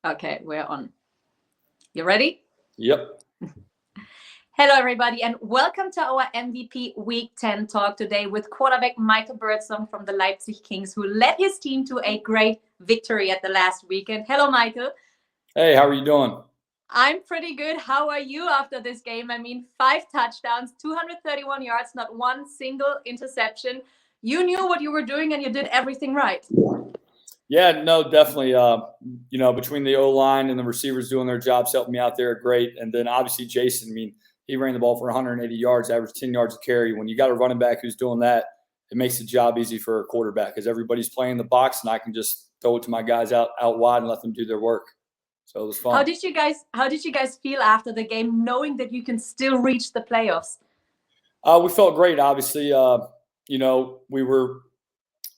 Okay, we're on. You ready? Yep. Hello, everybody, and welcome to our MVP Week 10 talk today with quarterback Michael Birdsong from the Leipzig Kings, who led his team to a great victory at the last weekend. Hello, Michael. Hey, how are you doing? I'm pretty good. How are you after this game? I mean, 5 touchdowns, 231 yards, not one single interception. You knew what you were doing and you did everything right. Yeah, no, definitely. Between the O-line and the receivers doing their jobs, helping me out there, great. And then obviously Jason, he ran the ball for 180 yards, averaged 10 yards a carry. When you got a running back who's doing that, it makes the job easy for a quarterback because everybody's playing the box and I can just throw it to my guys out wide and let them do their work. So it was fun. How did you guys feel after the game, knowing that you can still reach the playoffs? We felt great. Obviously, we were.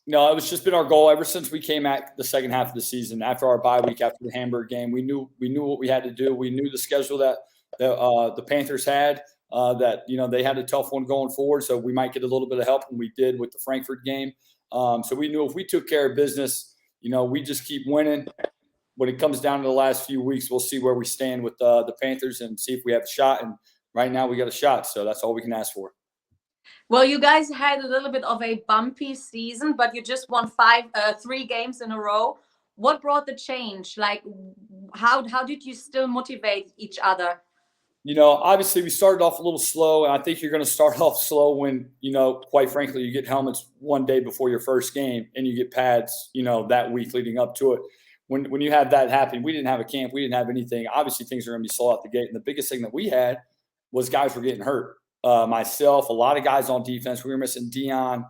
No, it's just been our goal ever since we came at the second half of the season. After our bye week, after the Hamburg game, we knew what we had to do. We knew the schedule that the Panthers had. They had a tough one going forward, so we might get a little bit of help, and we did with the Frankfurt game. So we knew if we took care of business, we just keep winning. When it comes down to the last few weeks, we'll see where we stand with the Panthers and see if we have a shot. And right now, we got a shot, so that's all we can ask for. Well, you guys had a little bit of a bumpy season, but you just won 3 games in a row. What brought the change? Like, how did you still motivate each other? Obviously we started off a little slow, and I think you're going to start off slow when, quite frankly, you get helmets one day before your first game and you get pads, that week leading up to it. When you have that happen, we didn't have a camp, we didn't have anything. Obviously, things are going to be slow out the gate. And the biggest thing that we had was guys were getting hurt. Myself, a lot of guys on defense. We were missing Dion.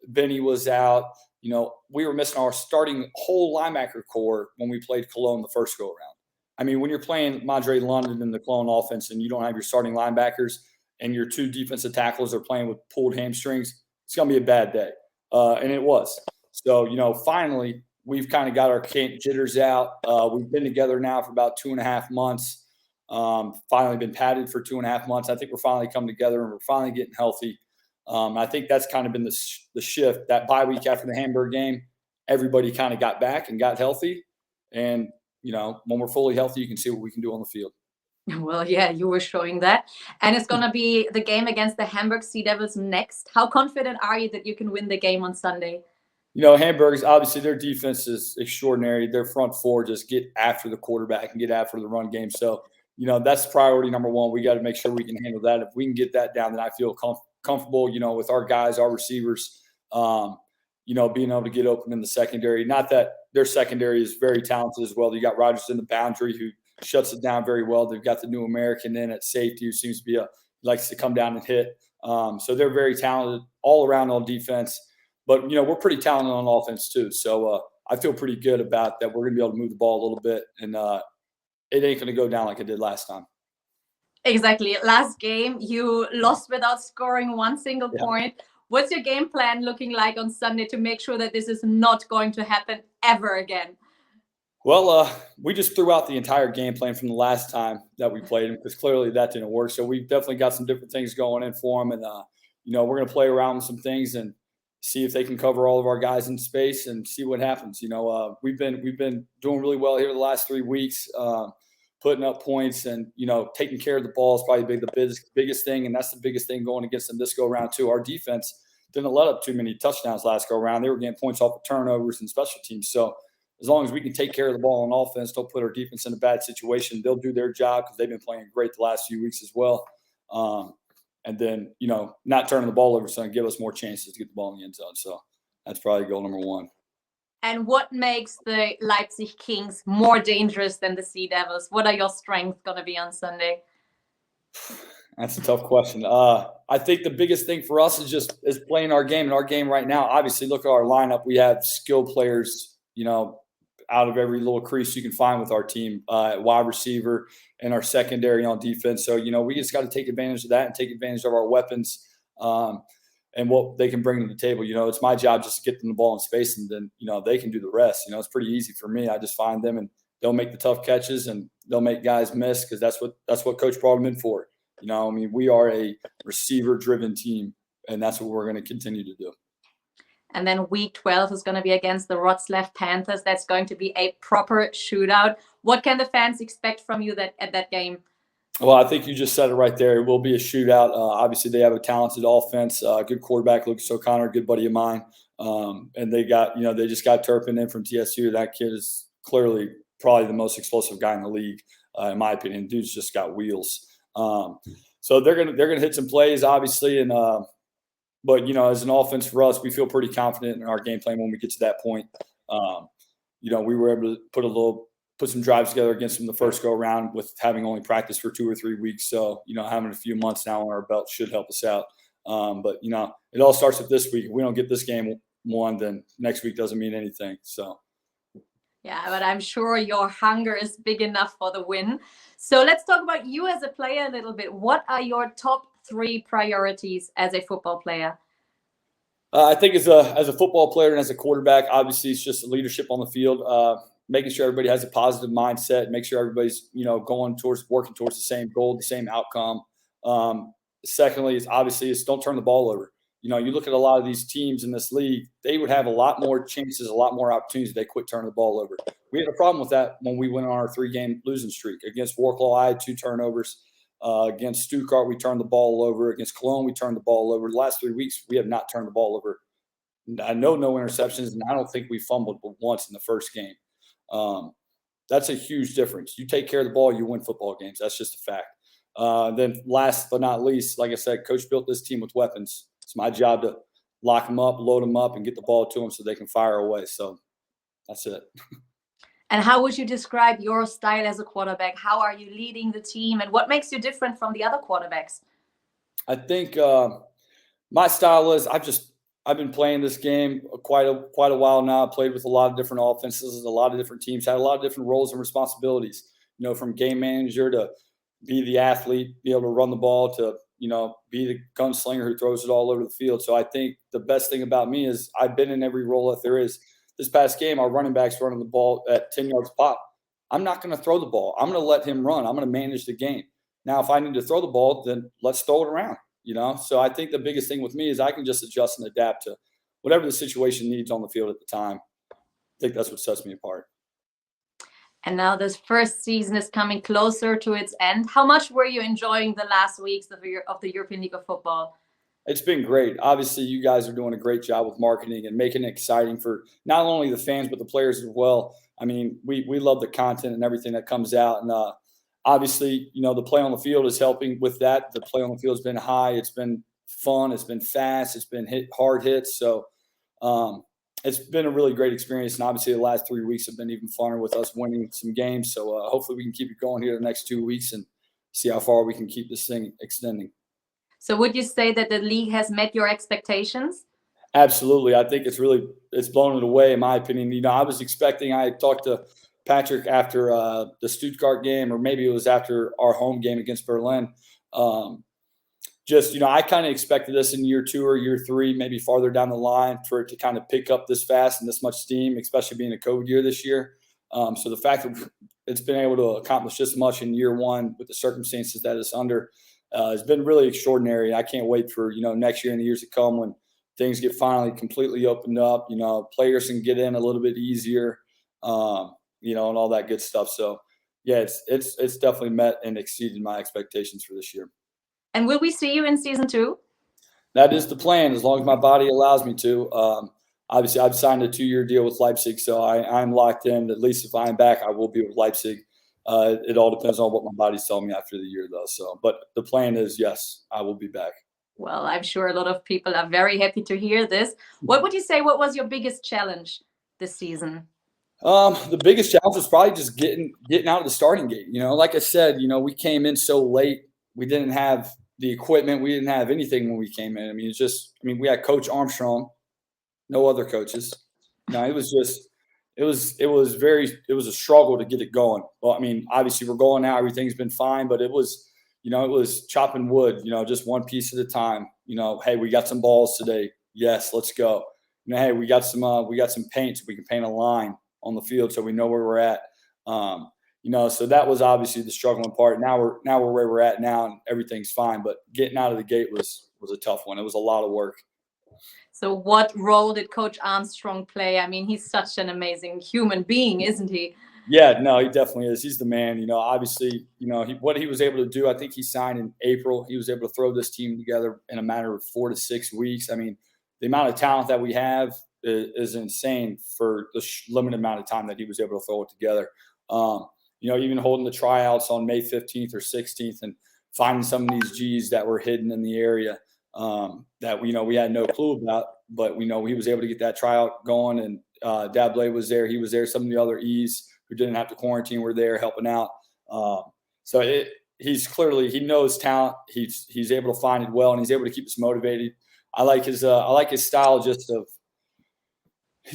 Benny was out. We were missing our starting whole linebacker core when we played Cologne the first go around. I mean, when you're playing Madre London in the Cologne offense and you don't have your starting linebackers and your 2 defensive tackles are playing with pulled hamstrings, it's going to be a bad day. And it was. So, finally, we've kind of got our camp jitters out. We've been together now for about 2.5 months. Finally been padded for 2.5 months. I think we're finally coming together and we're finally getting healthy. I think that's kind of been the shift. That bye week after the Hamburg game, everybody kind of got back and got healthy. And, when we're fully healthy, you can see what we can do on the field. Well, yeah, you were showing that. And it's going to be the game against the Hamburg Sea Devils next. How confident are you that you can win the game on Sunday? Hamburg's obviously their defense is extraordinary. Their front four just get after the quarterback and get after the run game. So, that's priority number one. We got to make sure we can handle that. If we can get that down, then I feel comfortable, with our guys, our receivers, being able to get open in the secondary. Not that their secondary is very talented as well. You got Rodgers in the boundary who shuts it down very well. They've got the new American in at safety who seems to be likes to come down and hit. So they're very talented all around on defense. But, we're pretty talented on offense too. So I feel pretty good about that. We're going to be able to move the ball a little bit, and it ain't going to go down like it did last time. Exactly. Last game, you lost without scoring one single point. What's your game plan looking like on Sunday to make sure that this is not going to happen ever again? Well, we just threw out the entire game plan from the last time that we played them because clearly that didn't work. So we've definitely got some different things going in for them. And, we're going to play around with some things and see if they can cover all of our guys in space and see what happens. We've been doing really well here the last 3 weeks, putting up points and, taking care of the ball is probably the biggest thing. And that's the biggest thing going against them this go around too. Our defense didn't let up too many touchdowns last go around. They were getting points off of turnovers and special teams. So as long as we can take care of the ball on offense, don't put our defense in a bad situation, they'll do their job because they've been playing great the last few weeks as well. And then, not turning the ball over is going to give us more chances to get the ball in the end zone. So that's probably goal number one. And what makes the Leipzig Kings more dangerous than the Sea Devils? What are your strengths going to be on Sunday? That's a tough question. I think the biggest thing for us is playing our game. And our game right now, obviously, look at our lineup. We have skilled players, out of every little crease you can find with our team, wide receiver and our secondary on defense. So, we just got to take advantage of that and take advantage of our weapons and what they can bring to the table. It's my job just to get them the ball in space and then, they can do the rest. It's pretty easy for me. I just find them and they'll make the tough catches and they'll make guys miss because that's what Coach brought them in for. We are a receiver-driven team, and that's what we're going to continue to do. And then week 12 is going to be against the Wroclaw Panthers. That's going to be a proper shootout. What can the fans expect from you at that game? Well, I think you just said it right there. It will be a shootout. Obviously, they have a talented offense, good quarterback, Lucas O'Connor, good buddy of mine. And they got, they just got Turpin in from TSU. That kid is clearly probably the most explosive guy in the league, in my opinion. Dude's just got wheels. So they're gonna hit some plays, obviously, and but as an offense for us, we feel pretty confident in our game plan when we get to that point. We were able to put some drives together against them the first go around with having only practiced for 2 or 3 weeks. So, having a few months now on our belt should help us out. But it all starts with this week. If we don't get this game won, then next week doesn't mean anything. So. Yeah, but I'm sure your hunger is big enough for the win. So let's talk about you as a player a little bit. What are your top 3 priorities as a football player? I think as a football player and as a quarterback, obviously it's just leadership on the field, making sure everybody has a positive mindset, make sure everybody's working towards the same goal, the same outcome. Secondly, is don't turn the ball over. You look at a lot of these teams in this league, they would have a lot more chances, a lot more opportunities if they quit turning the ball over. We had a problem with that when we went on our 3-game losing streak. Against Warklaw, I had 2 turnovers. Against Stuttgart, we turned the ball over. Against Cologne, we turned the ball over. The last 3 weeks, we have not turned the ball over. I know no interceptions, and I don't think we fumbled once in the first game. That's a huge difference. You take care of the ball, you win football games. That's just a fact. Then last but not least, like I said, Coach built this team with weapons. It's my job to lock them up, load them up, and get the ball to them so they can fire away. So that's it. And how would you describe your style as a quarterback? How are you leading the team, and what makes you different from the other quarterbacks? I think my style is I've been playing this game quite a while now. I played with a lot of different offenses, a lot of different teams, had a lot of different roles and responsibilities. From game manager to be the athlete, be able to run the ball, to be the gunslinger who throws it all over the field. So I think the best thing about me is I've been in every role that there is. This past game, our running back's running the ball at 10 yards pop. I'm not going to throw the ball. I'm going to let him run. I'm going to manage the game. Now, if I need to throw the ball, then let's throw it around, So I think the biggest thing with me is I can just adjust and adapt to whatever the situation needs on the field at the time. I think that's what sets me apart. And now this first season is coming closer to its end. How much were you enjoying the last weeks of the European League of Football? It's been great. Obviously, you guys are doing a great job with marketing and making it exciting for not only the fans, but the players as well. I mean, we love the content and everything that comes out. And obviously, the play on the field is helping with that. The play on the field has been high. It's been fun. It's been fast. It's been hard hits. So it's been a really great experience. And obviously, the last 3 weeks have been even funner with us winning some games. So hopefully we can keep it going here the next 2 weeks and see how far we can keep this thing extending. So would you say that the league has met your expectations? Absolutely. I think it's blown it away, in my opinion. I talked to Patrick after the Stuttgart game, or maybe it was after our home game against Berlin. I kind of expected this in year 2 or year 3, maybe farther down the line, for it to kind of pick up this fast and this much steam, especially being a COVID year this year. So the fact that it's been able to accomplish this much in year 1 with the circumstances that it's under has been really extraordinary. I can't wait for, next year and the years to come when things get finally completely opened up, players can get in a little bit easier, and all that good stuff. So yeah, it's definitely met and exceeded my expectations for this year. And will we see you in season 2? That is the plan, as long as my body allows me to. Obviously, I've signed a 2-year deal with Leipzig, so I'm locked in. At least if I'm back, I will be with Leipzig. It all depends on what my body's telling me after the year, though. So, but the plan is, yes, I will be back. Well, I'm sure a lot of people are very happy to hear this. What would you say? What was your biggest challenge this season? The biggest challenge was probably just getting out of the starting gate. Like I said, we came in so late. We didn't have the equipment. We didn't have anything when we came in. We had Coach Armstrong, no other coaches. It was a struggle to get it going. Well, obviously we're going now. Everything's been fine, but it was chopping wood, just one piece at a time. Hey, we got some balls today. Yes, let's go. Hey, we got some paint, so we can paint a line on the field so we know where we're at. So that was obviously the struggling part. Now we're where we're at now, and everything's fine. But getting out of the gate was a tough one. It was a lot of work. So what role did Coach Armstrong play? I mean, he's such an amazing human being, isn't he? Yeah, no, he definitely is. He's the man. Obviously, what he was able to do. I think he signed in April. He was able to throw this team together in a matter of 4 to 6 weeks. I mean, the amount of talent that we have is insane for the limited amount of time that he was able to throw it together. Even holding the tryouts on May 15th or 16th and finding some of these G's that were hidden in the area that we had no clue about, but he was able to get that tryout going, and Dablé was there. He was there. Some of the other E's who didn't have to quarantine were there helping out. He knows talent. He's able to find it well, and he's able to keep us motivated. I like his style he's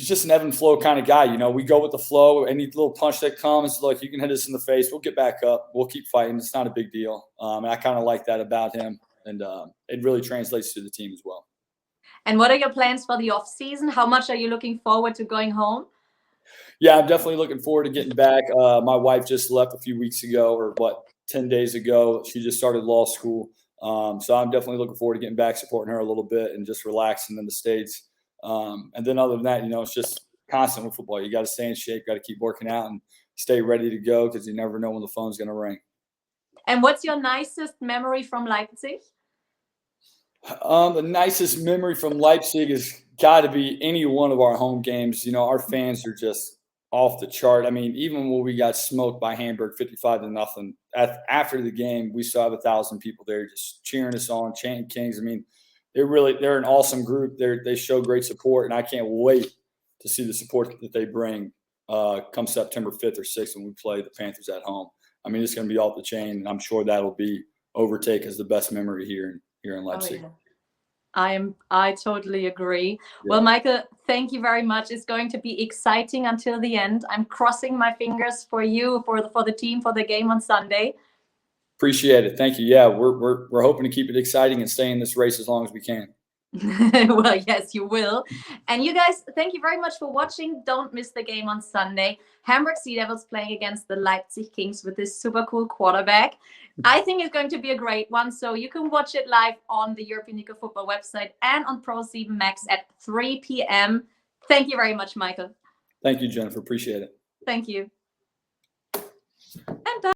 just an ebb and flow kind of guy. We go with the flow. Any little punch that comes, like, you can hit us in the face, we'll get back up. We'll keep fighting. It's not a big deal. And I kind of like that about him, and it really translates to the team as well. And what are your plans for the off season? How much are you looking forward to going home? Yeah, I'm definitely looking forward to getting back. My wife just left a few weeks ago, or 10 days ago. She just started law school. So I'm definitely looking forward to getting back, supporting her a little bit, and just relaxing in the States. And then other than that, it's just constant with football. You got to stay in shape, got to keep working out, and stay ready to go, because you never know when the phone's going to ring. And what's your nicest memory from Leipzig? The nicest memory from Leipzig has got to be any one of our home games. Our fans are just off the chart. I mean, even when we got smoked by Hamburg 55-0, after the game, we still have 1,000 people there just cheering us on, chanting Kings. I mean, they're an awesome group. They show great support, and I can't wait to see the support that they bring come September 5th or 6th when we play the Panthers at home. I mean, it's going to be off the chain, and I'm sure that'll be overtake as the best memory here in Leipzig. Oh, yeah. I totally agree. Yeah. Well, Michael, thank you very much. It's going to be exciting until the end. I'm crossing my fingers for you, for the team, for the game on Sunday. Appreciate it. Thank you. Yeah, we're hoping to keep it exciting and stay in this race as long as we can. Well, yes, you will. And you guys, thank you very much for watching. Don't miss the game on Sunday. Hamburg Sea Devils playing against the Leipzig Kings with this super cool quarterback. I think it's going to be a great one. So you can watch it live on the European League of Football website and on Pro7 Max at 3 p.m. Thank you very much, Michael. Thank you, Jennifer. Appreciate it. Thank you. And